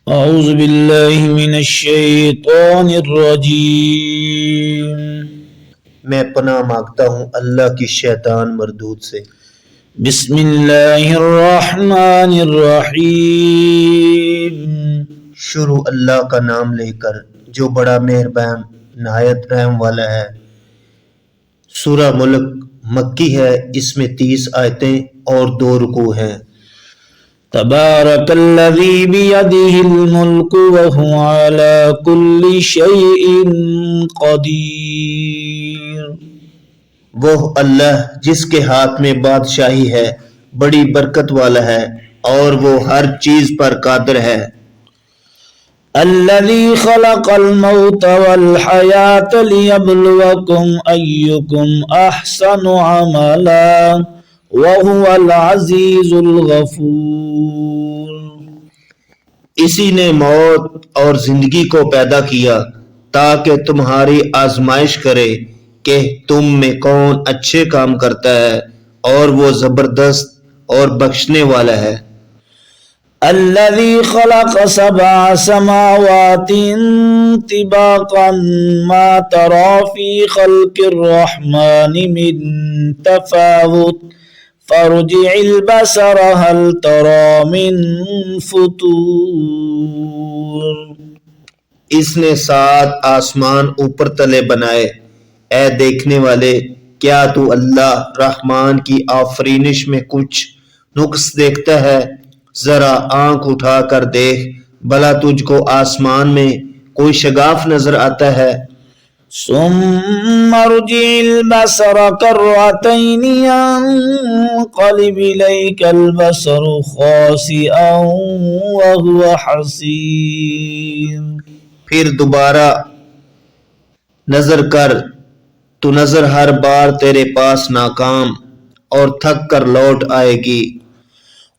اعوذ باللہ من الشیطان الرجیم، میں پناہ مانگتا ہوں اللہ کی شیطان مردود سے۔ بسم اللہ الرحمن الرحیم، شروع اللہ کا نام لے کر جو بڑا مہربان نہایت رحم والا ہے۔ سورہ ملک مکی ہے، اس میں 30 آیتیں اور 2 رکوع ہیں۔ تبارک الذی بیدہ الملک وہو علی کل شیء قدیر، وہ اللہ جس کے ہاتھ میں بادشاہی ہے بڑی برکت والا ہے اور وہ ہر چیز پر قادر ہے۔ الذی خلق الموت والحیاة لیبلوکم ایکم احسن عملا وہو العزیز الغفور، اسی نے موت اور زندگی کو پیدا کیا تاکہ تمہاری آزمائش کرے کہ تم میں کون اچھے کام کرتا ہے، اور وہ زبردست اور بخشنے والا ہے۔ الذي خلق 7 سماوات طباقا ما ترى في خلق الرحمن من تفاوت فارجع البصر هل ترى من فطور، اس نے 7 آسمان اوپر تلے بنائے، اے دیکھنے والے کیا تو اللہ رحمان کی آفرینش میں کچھ نقص دیکھتا ہے؟ ذرا آنکھ اٹھا کر دیکھ بھلا تجھ کو آسمان میں کوئی شگاف نظر آتا ہے؟ ثم ارجع البصر كرتين ينقلب إليك البصر خاسئا وهو حسير، پھر دوبارہ نظر کر تو نظر ہر بار تیرے پاس ناکام اور تھک کر لوٹ آئے گی۔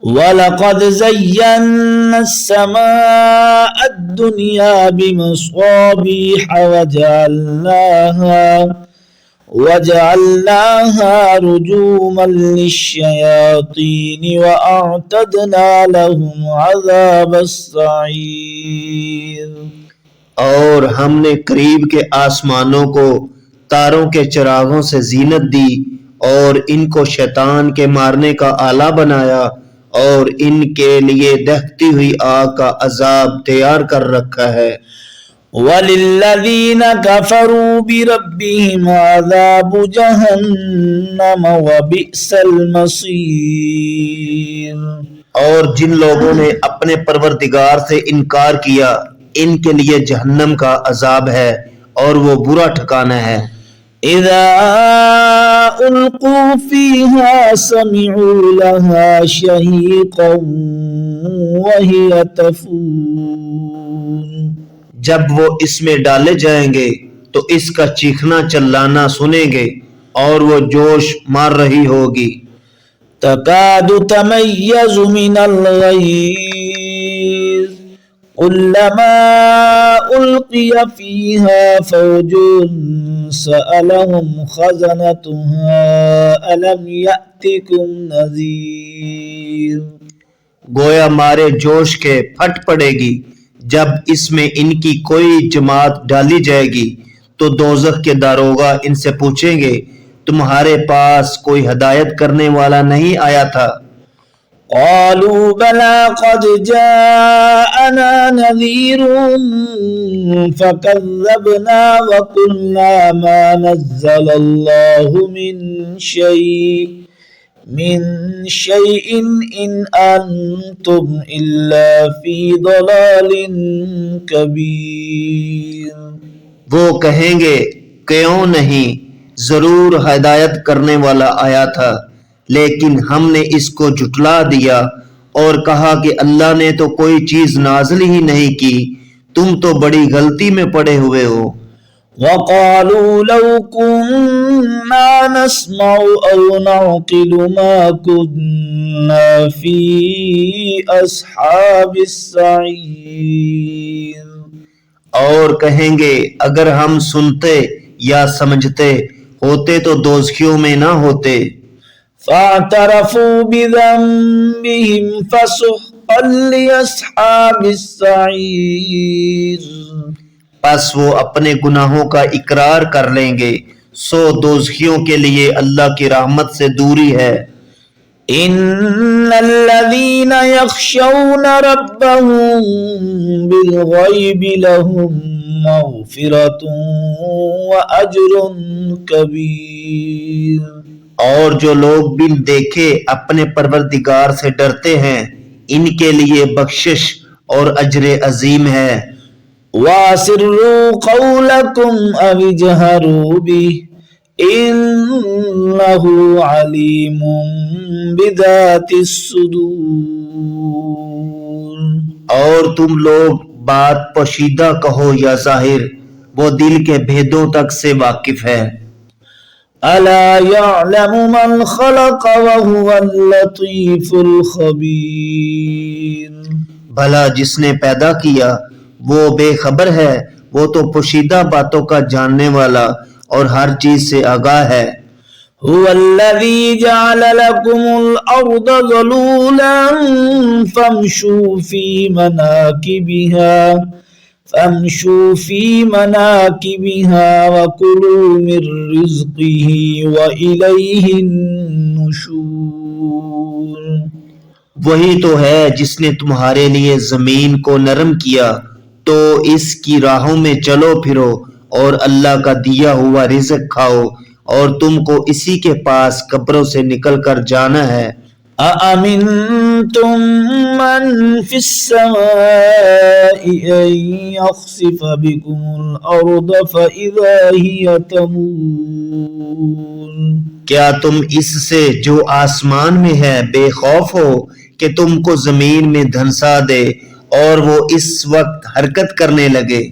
وَلَقَدْ زَيَّنَّا السَّمَاءَ الدُّنْيَا بِمَصَابِيحَ وَجَعَلْنَاهَا رُجُومًا لِلشَّيَاطِينِ وَأَعْتَدْنَا لَهُمْ عَذَابَ السَّعِيرِ، اور ہم نے قریب کے آسمانوں کو تاروں کے چراغوں سے زینت دی اور ان کو شیطان کے مارنے کا آلہ بنایا اور ان کے لیے دہتی ہوئی آگ کا عذاب تیار کر رکھا ہے۔ وَلِلَّذِينَ كَفَرُوا بِرَبِّهِمْ عَذَابُ جَهَنَّمَ وَبِئْسَ الْمَصِيرُ، اور جن لوگوں نے اپنے پروردگار سے انکار کیا ان کے لیے جہنم کا عذاب ہے اور وہ برا ٹھکانہ ہے۔ اذا القوا فيها سمعوا لها شهيقا وهي تفور، جب وہ اس میں ڈالے جائیں گے تو اس کا چیخنا چلانا سنیں گے اور وہ جوش مار رہی ہوگی۔ تكاد تميز من الغيظ كلما ألقي فيها فوج سألهم خزنتها ألم يأتكم نذير، گویا مارے جوش کے پھٹ پڑے گی جب اس میں ان کی کوئی جماعت ڈالی جائے گی تو دوزخ کے داروغہ ان سے پوچھیں گے تمہارے پاس کوئی ہدایت کرنے والا نہیں آیا تھا؟ قالوا بلى قد جاءنا نذير فكذبنا وقلنا ما نزل الله من شيء إن أنتم إلا في ضلال كبير، وہ کہیں گے کیوں نہیں، ضرور ہدایت کرنے والا آیا تھا لیکن ہم نے اس کو جھٹلا دیا اور کہا کہ اللہ نے تو کوئی چیز نازل ہی نہیں کی، تم تو بڑی غلطی میں پڑے ہوئے ہو۔ وقالوا لو كنا نسمع أو نعقل ما كنا في أصحاب السعير، اور کہیں گے اگر ہم سنتے یا سمجھتے ہوتے تو دوزخیوں میں نہ ہوتے۔ فاعترفوا بذنبهم فسحقا لأصحاب السعير پس وہ اپنے گناہوں کا اقرار کر لیں گے، سو دوزخیوں کے لیے اللہ کی رحمت سے دوری ہے۔ إن الذين يخشون ربهم بالغيب لهم مغفرة وأجر كبير، اور جو لوگ بن دیکھے اپنے پروردگار سے ڈرتے ہیں، ان کے لیے بخشش اور اجر عظیم ہے۔ وَأَسِرُّوا قَوْلَكُمْ أَوِ اجْهَرُوا بِهِ إِنَّهُ عَلِيمٌ بِذَاتِ الصُّدُورِ، اور تم لوگ بات پوشیدہ کہو یا ظاہر، وہ دل کے بھیدوں تک سے واقف ہے۔ أَلَا يَعْلَمُ مَنْ خَلَقَ وَهُوَ اللَّطِيفُ الْخَبِيرُ، بھلا جس نے پیدا کیا وہ بے خبر ہے، وہ تو پوشیدہ باتوں کا جاننے والا اور ہر چیز سے آگاہ ہے۔ هو الذي جعل لكم الأرض ذلولا فامشوا في مناكبها وكلوا من رزقه وإليه النشور، وہی تو ہے جس نے تمہارے لیے زمین کو نرم کیا تو اس کی راہوں میں چلو پھرو اور اللہ کا دیا ہوا رزق کھاؤ، اور تم کو اسی کے پاس قبروں سے نکل کر جانا ہے۔ أَأَمِنْتُمْ مَنْ فِي السَّمَاءِ أَنْ يَخْسِفَ بِكُمُ الْأَرْضَ فَإِذَا هِيَ تَمُورُ، کیا تم اس سے جو آسمان میں ہے بے خوف ہو کہ تم کو زمین میں دھنسا دے اور وہ اس وقت حرکت کرنے لگے؟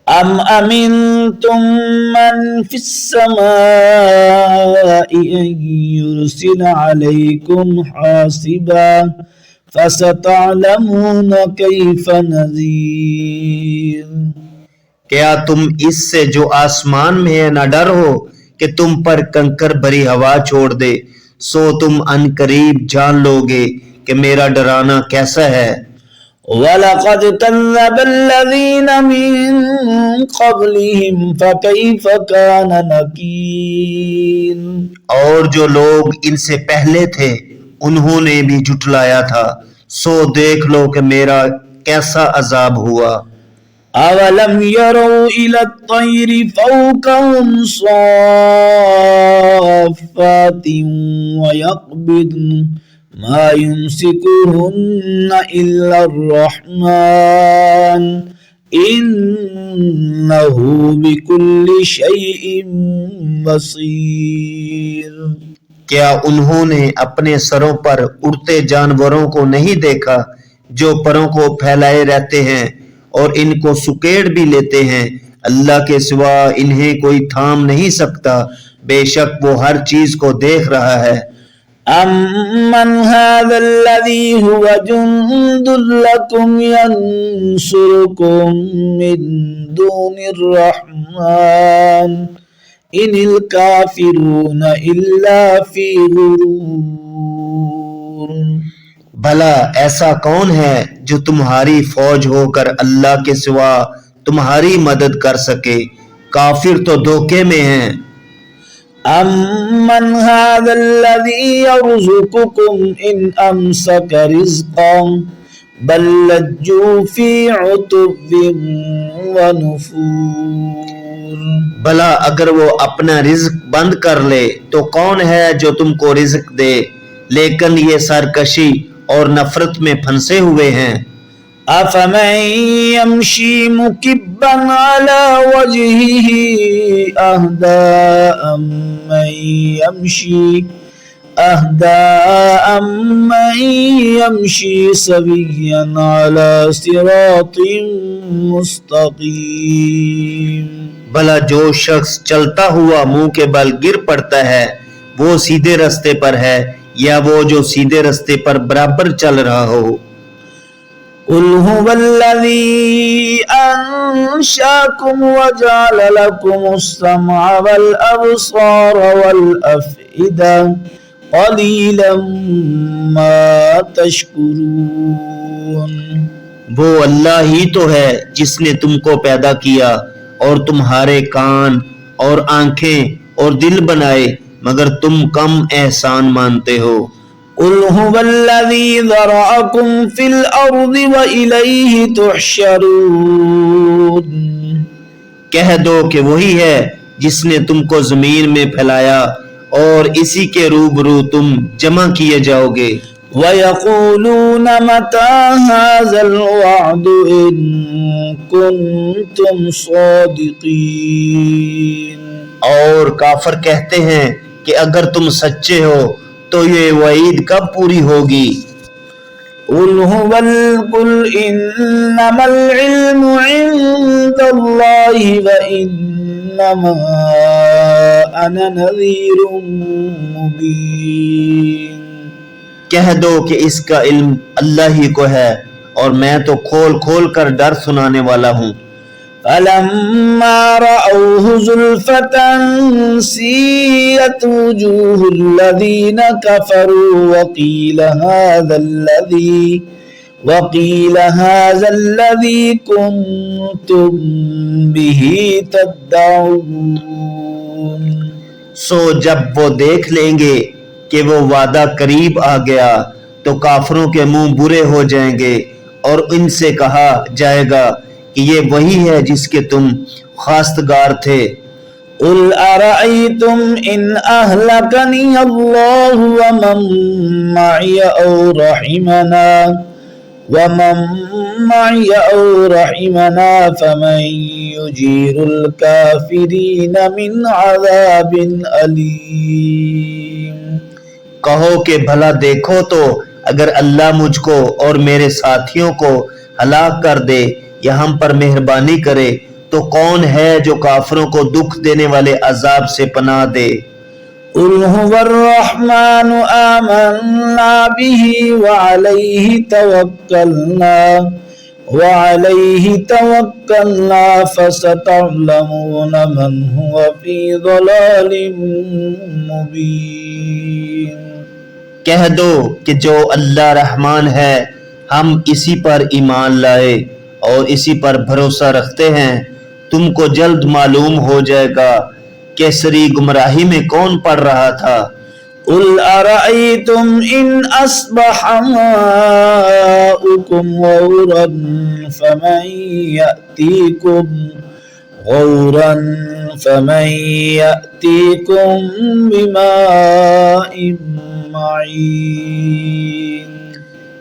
أَمْ أَمِنْتُمْ مَنْ فِي السَّمَاءِ أَنْ يُرْسِلَ عَلَيْكُمْ حَاصِبًا فَسَتَعْلَمُونَ كَيْفَ نَذِيرِ، کیا تم اس سے جو آسمان میں ہے نہ ڈر ہو کہ تم پر کنکر بھری ہوا چھوڑ دے، سو تم ان قریب جان لو گے کہ میرا ڈرانا کیسا ہے۔ وَلَقَدْ كَذَّبَ الَّذِينَ مِن قَبْلِهِمْ فَكَيْفَ كَانَ نَكِيرِ، اور جو لوگ ان سے پہلے تھے انہوں نے بھی جھٹلایا تھا، سو دیکھ لو کہ میرا کیسا عذاب ہوا۔ أَوَلَمْ يَرَوْا إِلَى الطَّيْرِ فَوْقَهُمْ صَافَّاتٍ وَيَقْبِضْنَ مَا يُمْسِكُهُنَّ إِلَّا الرَّحْمَنُ إِنَّهُ بِكُلِّ شَيْءٍ بَصِيرٌ، کیا انہوں نے اپنے سروں پر اڑتے جانوروں کو نہیں دیکھا جو پروں کو پھیلائے رہتے ہیں اور ان کو سکیڑ بھی لیتے ہیں؟ اللہ کے سوا انہیں کوئی تھام نہیں سکتا، بے شک وہ ہر چیز کو دیکھ رہا ہے۔ أَمَّنْ هَذَا الَّذِي هُوَ جُنْدٌ لَكُمْ يَنْصُرُكُمْ مِنْ دُونِ الرَّحْمَنِ إِنِ الْكَافِرُونَ إِلَّا فِي غُرُورٍ، بھلا ایسا کون ہے جو تمہاری فوج ہو کر اللہ کے سوا تمہاری مدد کر سکے؟ کافر تو دھوکے میں ہیں۔ أَمَّنْ هَذَا الَّذِي يَرْزُقُكُمْ إِنْ أَمْسَكَ رِزْقَهُ بَلْ لَجُّوا فِي عُتُوٍّ وَنُفُورٍ، بھلا اگر وہ اپنا رزق بند کر لے تو کون ہے جو تم کو رزق دے، لیکن یہ سرکشی اور نفرت میں پھنسے ہوئے ہیں۔ أَفَمَن يَمْشِي مُكِبًّا عَلَى وَجْهِهِ أَهْدَىٰ أَمَّن يَمْشِي سَوِيًّا عَلَى صِرَاطٍ مُسْتَقِيمٍ، بھلا جو شخص چلتا ہوا منہ کے بل گر پڑتا ہے وہ سیدھے رستے پر ہے یا وہ جو سیدھے رستے پر برابر چل رہا ہو؟ قُلْ هُوَ الَّذِي أَنشَأَكُمْ وَجَعَلَ لَكُمُ السَّمْعَ وَالْأَبْصَارَ وَالْأَفْئِدَةَ قليلا ما تشكرون. وہ اللہ ہی تو ہے جس نے تم کو پیدا کیا اور تمہارے کان اور آنکھیں اور دل بنائے، مگر تم کم احسان مانتے ہو۔ قل هو الذي ذرأكم في الأرض وإليه تحشرون. کہہ دو کہ وہی ہے جس نے تم کو زمین میں پھیلایا اور اسی کے روبرو تم جمع کیے جاؤ گے۔ وَيَقُولُونَ مَتَى هَذَا الْوَعْدُ إِن كُنتُمْ صَادِقِينَ. اور کافر کہتے ہیں کہ اگر تم سچے ہو تو یہ وعید کب پوری ہوگی؟ قل إنما العلم عند الله وإنما أنا نذير مبين. کہہ دو کہ اس کا علم اللہ ہی کو ہے اور میں تو کھول کھول کر ڈر سنانے والا ہوں۔ فَلَمَّا رَأَوْهُ زُلْفَةً سِيئَتْ وُجُوهُ الَّذِينَ كَفَرُوا وَقِيلَ هَذَا الَّذِي كُنتُم بِهِ تَدَّعُونَ. سو جب وہ دیکھ لیں گے کہ وہ وعدہ قریب آ گیا تو کافروں کے منہ برے ہو جائیں گے اور ان سے کہا جائے گا کہ یہ وہی ہے جس کے تم خواستگار تھے۔ قل أرأيتم إن أهلكني الله ومن معي أو رحمنا فمن يجير الكافرين من عذاب أليم. کہو کہ بھلا دیکھو تو اگر اللہ مجھ کو اور میرے ساتھیوں کو ہلاک کر دے یا ہم پر مہربانی کرے تو کون ہے جو کافروں کو دکھ دینے والے عذاب سے پناہ دے؟ قل هو الرحمن آمنا به وعليه توكلنا فستعلمون من هو في ضلال مبين. کہہ دو کہ جو اللہ رحمان ہے ہم اسی پر ایمان لائے اور اسی پر بھروسہ رکھتے ہیں، تم کو جلد معلوم ہو جائے گا کہ سری گمراہی میں کون پڑ رہا تھا۔ قل أرأيتم إن أصبح ماؤكم غورا فمن يأتيكم بماء معين.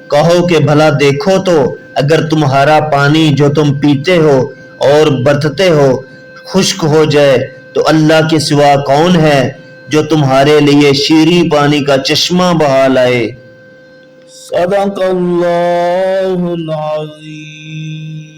کہو کہ بھلا دیکھو تو اگر تمہارا پانی جو تم پیتے ہو اور برتتے ہو خشک ہو جائے تو اللہ کے سوا کون ہے جو تمہارے لیے شیریں پانی کا چشمہ بہا لائے۔ صدق اللہ العظیم.